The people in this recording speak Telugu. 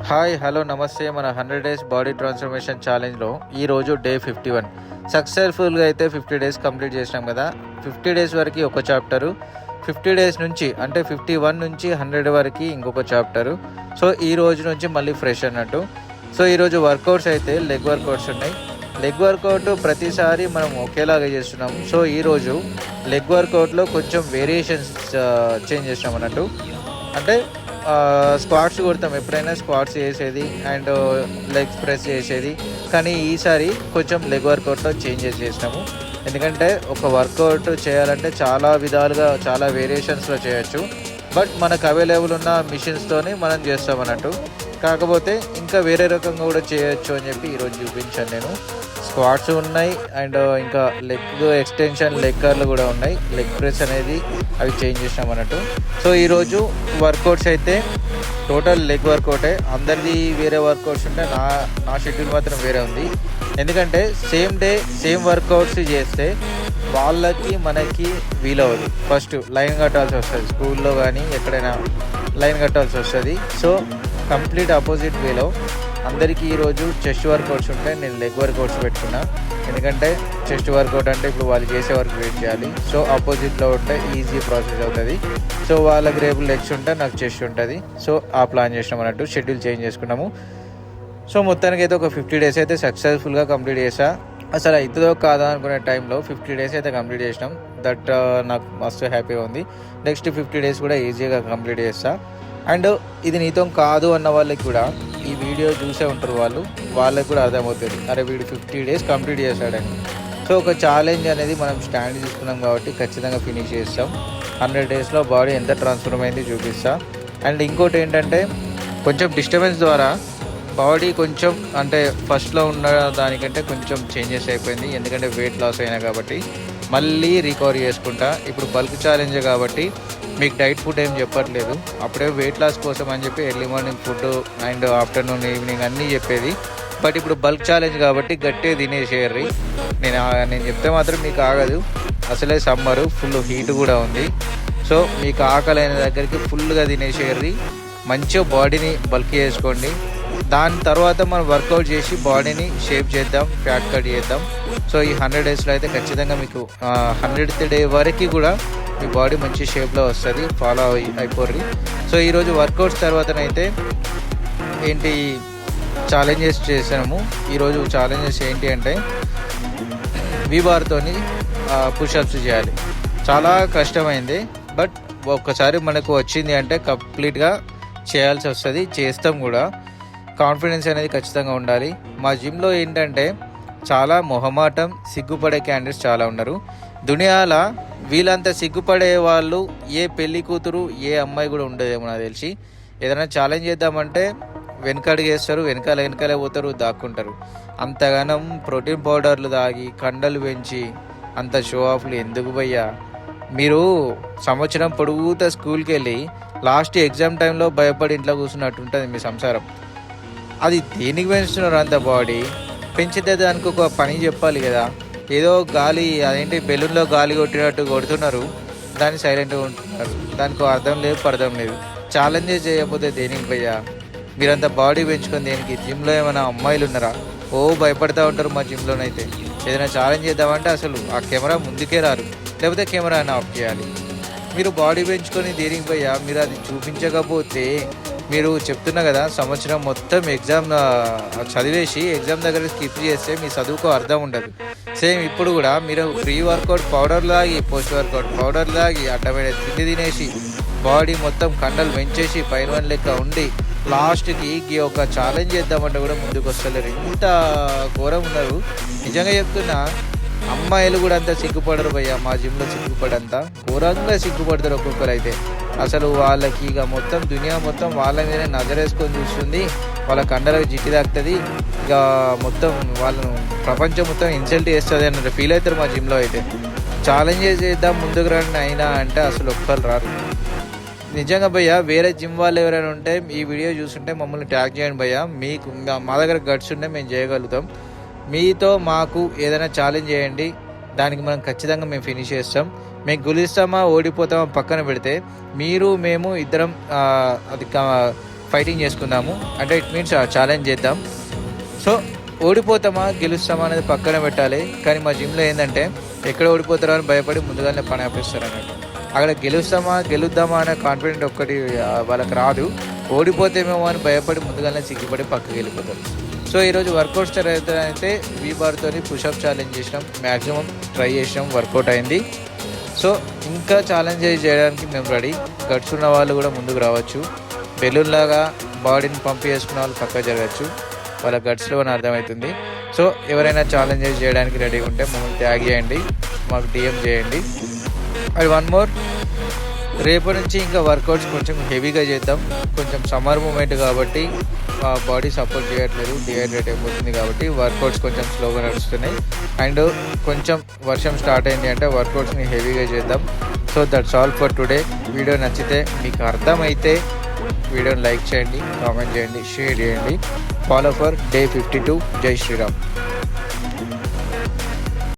హాయ్ హలో నమస్తే. మన 100 డేస్ బాడీ ట్రాన్స్ఫర్మేషన్ ఛాలెంజ్లో ఈరోజు డే 51 సక్సెస్ఫుల్గా అయితే 50 డేస్ కంప్లీట్ చేసినాం కదా. 50 డేస్ వరకు ఒక చాప్టరు, 50 డేస్ నుంచి అంటే 51 నుంచి 100 వరకు ఇంకొక చాప్టరు. సో ఈ రోజు నుంచి మళ్ళీ ఫ్రెష్ అన్నట్టు. సో ఈరోజు వర్కౌట్స్ అయితే లెగ్ వర్కౌట్స్ ఉన్నాయి. లెగ్ వర్కౌట్ ప్రతిసారి మనం ఒకేలాగా చేస్తున్నాం. సో ఈరోజు లెగ్ వర్కౌట్లో కొంచెం వేరియేషన్స్ చేంజ్ చేసినాం అన్నట్టు. అంటే స్క్వాట్స్ కొడతాం, ఎప్పుడైనా స్క్వాట్స్ చేసేది అండ్ లెగ్స్ ప్రెస్ చేసేది, కానీ ఈసారి కొంచెం లెగ్ వర్కౌట్లో చేంజెస్ చేసినాము. ఎందుకంటే ఒక వర్కౌట్ చేయాలంటే చాలా విధాలుగా చాలా వేరియేషన్స్లో చేయొచ్చు, బట్ మనకు అవైలబుల్ ఉన్న మిషన్స్తోనే మనం చేస్తాం అన్నట్టు. కాకపోతే ఇంకా వేరే రకంగా కూడా చేయొచ్చు అని చెప్పి ఈరోజు చూపించాను నేను. స్క్వాట్స్ ఉన్నాయి అండ్ ఇంకా లెగ్ ఎక్స్టెన్షన్, లెగ్ కర్లు కూడా ఉన్నాయి. లెగ్ ప్రెస్ అనేది అవి చేంజ్ చేసినాం అన్నట్టు. సో ఈరోజు వర్కౌట్స్ అయితే టోటల్ లెగ్ వర్కౌటే. అందరిది వేరే వర్కౌట్స్ ఉంటే నా షెడ్యూల్ మాత్రం వేరే ఉంది. ఎందుకంటే సేమ్ డే సేమ్ వర్కౌట్స్ చేస్తే వాళ్ళకి మనకి వీలవదు. ఫస్ట్ లైన్ కట్టాల్సి వస్తుంది, స్కూల్లో కానీ ఎక్కడైనా లైన్ కట్టాల్సి వస్తుంది. సో కంప్లీట్ ఆపోజిట్ వేలో అందరికీ ఈరోజు చెస్ట్ వర్కౌట్స్ ఉంటాయి, నేను లెగ్ వర్కౌట్స్ పెట్టుకున్నా. ఎందుకంటే చెస్ట్ వర్కౌట్ అంటే ఇప్పుడు వాళ్ళు చేసే వరకు వెయిట్ చేయాలి. సో ఆపోజిట్లో ఉంటే ఈజీ ప్రాసెస్ అవుతుంది. సో వాళ్ళకి రేపు లెగ్స్ ఉంటే నాకు చెస్ట్ ఉంటుంది. సో ఆ ప్లాన్ చేసినాం అన్నట్టు, షెడ్యూల్ చేంజ్ చేసుకున్నాము. సో మొత్తానికి అయితే ఒక 50 డేస్ అయితే సక్సెస్ఫుల్గా కంప్లీట్ చేసా. అసలు అవుతుందో కాదా అనుకునే టైంలో 50 డేస్ అయితే కంప్లీట్ చేసినాం. దట్ నాకు మస్తు హ్యాపీగా ఉంది. నెక్స్ట్ 50 డేస్ కూడా ఈజీగా కంప్లీట్ చేస్తా. అండ్ ఇది నీతో కాదు అన్న వాళ్ళకి కూడా ఈ వీడియో చూసే ఉంటారు, వాళ్ళకి కూడా అర్థమవుతుంది, అరే వీడు 50 డేస్ కంప్లీట్ చేశాడని. సో ఒక ఛాలెంజ్ అనేది మనం స్టాండ్ తీసుకున్నాం కాబట్టి ఖచ్చితంగా ఫినిష్ చేస్తాం. 100 డేస్లో బాడీ ఎంత ట్రాన్స్ఫర్మ్ అయింది చూపిస్తా. అండ్ ఇంకోటి ఏంటంటే కొంచెం డిస్టర్బెన్స్ ద్వారా బాడీ కొంచెం అంటే ఫస్ట్లో ఉన్న దానికంటే కొంచెం చేంజెస్ అయిపోయింది. ఎందుకంటే వెయిట్ లాస్ అయినా కాబట్టి మళ్ళీ రికవరీ చేసుకుంటా. ఇప్పుడు బల్క్ ఛాలెంజ్ కాబట్టి మీకు డైట్ ఫుడ్ ఏం చెప్పట్లేదు. అప్పుడే వెయిట్ లాస్ కోసం అని చెప్పి early morning food and afternoon evening అన్నీ చెప్పేది. బట్ ఇప్పుడు బల్క్ ఛాలెంజ్ కాబట్టి గట్టిగా తినేసేయర్రి. నేను చెప్తే మాత్రం మీకు ఆగదు. అసలే సమ్మరు, ఫుల్ హీట్ కూడా ఉంది. సో మీకు ఆకలైన దగ్గరికి ఫుల్గా తినేసేయర్రి. మంచిగా బాడీని బల్క్ చేసుకోండి. దాని తర్వాత మనం వర్కౌట్ చేసి బాడీని షేప్ చేద్దాం, ఫ్యాట్ కట్ చేద్దాం. సో ఈ 100 డేస్లో అయితే ఖచ్చితంగా మీకు 100th డే వరకు కూడా మీ బాడీ మంచి షేప్లో వస్తుంది. ఫాలో అయిపోర్రి. సో ఈరోజు వర్కౌట్స్ తర్వాతనైతే ఏంటి ఛాలెంజెస్ చేసాము. ఈరోజు ఛాలెంజెస్ ఏంటి అంటే వీబార్తోని పుషప్స్ చేయాలి. చాలా కష్టమైంది, బట్ ఒక్కసారి మనకు వచ్చింది అంటే కంప్లీట్గా చేయాల్సి వస్తుంది, చేస్తాం కూడా. కాన్ఫిడెన్స్ అనేది ఖచ్చితంగా ఉండాలి. మా జిమ్లో ఏంటంటే చాలా మొహమాటం, సిగ్గుపడే క్యాండిడేట్స్ చాలా ఉన్నారు. దునియాల వీళ్ళంతా సిగ్గుపడే వాళ్ళు ఏ పెళ్లి కూతురు, ఏ అమ్మాయి కూడా ఉండదేమో నాకు తెలిసి. ఏదైనా ఛాలెంజ్ చేద్దామంటే వెనకడుగేస్తారు, వెనకాలే పోతారు, దాక్కుంటారు. అంతగానం ప్రోటీన్ పౌడర్లు తాగి కండలు పెంచి అంత షో ఆఫ్లు ఎందుకు భయ్యా? మీరు సంవత్సరం పొడుగుతా స్కూల్కి వెళ్ళి లాస్ట్ ఎగ్జామ్ టైంలో భయపడి ఇంట్లో కూర్చున్నట్టు ఉంటుంది మీ సంసారం. అది దేనికి పెంచుతున్నారు? అంత బాడీ పెంచితే దానికి ఒక పని చెప్పాలి కదా. ఏదో గాలి, అదేంటి బెలూన్లో గాలి కొట్టినట్టు కొడుతున్నారు, దాన్ని సైలెంట్గా ఉంటున్నారు. దానికి అర్థం లేదు, పర్థం లేదు. ఛాలెంజెస్ చేయకపోతే దేనికి భయ్యా? మీరంతా బాడీ పెంచుకొని దేనికి? జిమ్లో ఏమైనా అమ్మాయిలు ఉన్నారా? భయపడతా ఉంటారు మా జిమ్లోనైతే. ఏదైనా ఛాలెంజ్ చేద్దామంటే అసలు ఆ కెమెరా ముందుకే రారు, లేకపోతే కెమెరా ఆఫ్ చేయాలి. మీరు బాడీ పెంచుకొని దేనికి భయ్యా? మీరు అది చూపించకపోతే మీరు చెప్తున్నా కదా, సంవత్సరం మొత్తం ఎగ్జామ్ చదివేసి ఎగ్జామ్ దగ్గర స్కిప్ చేస్తే మీ చదువుకో అర్థం ఉండదు. సేమ్ ఇప్పుడు కూడా మీరు ప్రీ వర్కౌట్ పౌడర్ లాగి, పోస్ట్ వర్కౌట్ పౌడర్ లాగి, అడ్డమైన తిండి తినేసి బాడీ మొత్తం కండలు పెంచేసి పైన లెక్క ఉండి లాస్ట్కి ఒక ఛాలెంజ్ చేద్దామంటే కూడా ముందుకు వస్తలేరు. ఇంత ఘోరం ఉన్నారు. నిజంగా చెప్తున్నా, అమ్మాయిలు కూడా అంతా సిగ్గుపడరు భయ్యా. మా జిమ్లో సిగ్గుపడంతా ఘోరంగా సిగ్గుపడతారు ఒక్కొక్కరు అయితే. అసలు వాళ్ళకి ఇక మొత్తం దునియా మొత్తం వాళ్ళ మీదనే నజరేసుకొని చూస్తుంది. వాళ్ళ కండలకు జిట్టి తాకుతుంది. ఇక మొత్తం వాళ్ళను ప్రపంచం మొత్తం ఇన్సల్ట్ చేస్తుంది అన్నట్టు ఫీల్ అవుతారు మా జిమ్లో అయితే. ఛాలెంజెస్ చేద్దాం ముందుకు రండి అయినా అంటే అసలు ఒక్కరు రారు. నిజంగా భయ్యా, వేరే జిమ్ వాళ్ళు ఎవరైనా ఉంటే ఈ వీడియో చూస్తుంటే మమ్మల్ని ట్యాగ్ చేయండి భయ్యా. మీకు మా దగ్గర గట్స్ ఉంటే మేము చేయగలుగుతాం. మీతో మాకు ఏదైనా ఛాలెంజ్ చేయండి, దానికి మనం ఖచ్చితంగా మేము ఫినిష్ చేస్తాం. మేము గెలుస్తామా ఓడిపోతామా పక్కన పెడితే, మీరు మేము ఇద్దరం అది ఫైటింగ్ చేసుకుందాము, అంటే ఇట్ మీన్స్ ఛాలెంజ్ చేద్దాం. సో ఓడిపోతామా గెలుస్తామా అనేది పక్కన పెట్టాలి. కానీ మా జిమ్లో ఏంటంటే ఎక్కడ ఓడిపోతారో అని భయపడి ముందుగానే పని ఆపేస్తారు అన్నట్టు. అక్కడ గెలుద్దామా అనే కాన్ఫిడెంట్ ఒక్కటి వాళ్ళకి రాదు. ఓడిపోతేమేమో అని భయపడి ముందుగానే సిగ్గిపడి పక్కకి వెళ్ళిపోతారు. సో ఈరోజు వర్కౌట్ అయితే వీ బార్తో పుషప్ ఛాలెంజ్ చేసినాం, మ్యాక్సిమం ట్రై చేసినాం, వర్కౌట్ అయింది. సో ఇంకా ఛాలెంజ్ చేయడానికి మేము రెడీ. గట్స్ ఉన్న వాళ్ళు కూడా ముందుకు రావచ్చు. బెలూన్ లాగా బాడీని పంప్ చేసుకున్న వాళ్ళు పక్క జరగచ్చు, వాళ్ళ గట్స్లో అని అర్థమవుతుంది. సో ఎవరైనా ఛాలెంజెస్ చేయడానికి రెడీ ఉంటే మమ్మల్ని ట్యాగ్ చేయండి, మాకు డిఎం చేయండి. అది వన్ మోర్, రేపటి నుంచి ఇంకా వర్కౌట్స్ కొంచెం హెవీగా చేద్దాం. కొంచెం సమ్మర్ మూమెంట్ కాబట్టి బాడీ సపోర్ట్ చేయట్లేదు, డిహైడ్రేట్ అయిపోతుంది కాబట్టి వర్కౌట్స్ కొంచెం స్లోగా నడుస్తున్నాయి. అండ్ కొంచెం వర్షం స్టార్ట్ అయింది అంటే వర్కౌట్స్ని హెవీగా చేద్దాం. So that's all for today. Video నచ్చితే, మీకు అర్థమైతే వీడియోని లైక్ చేయండి, కామెంట్ చేయండి, షేర్ చేయండి. Follow for Day 52. జై శ్రీరామ్.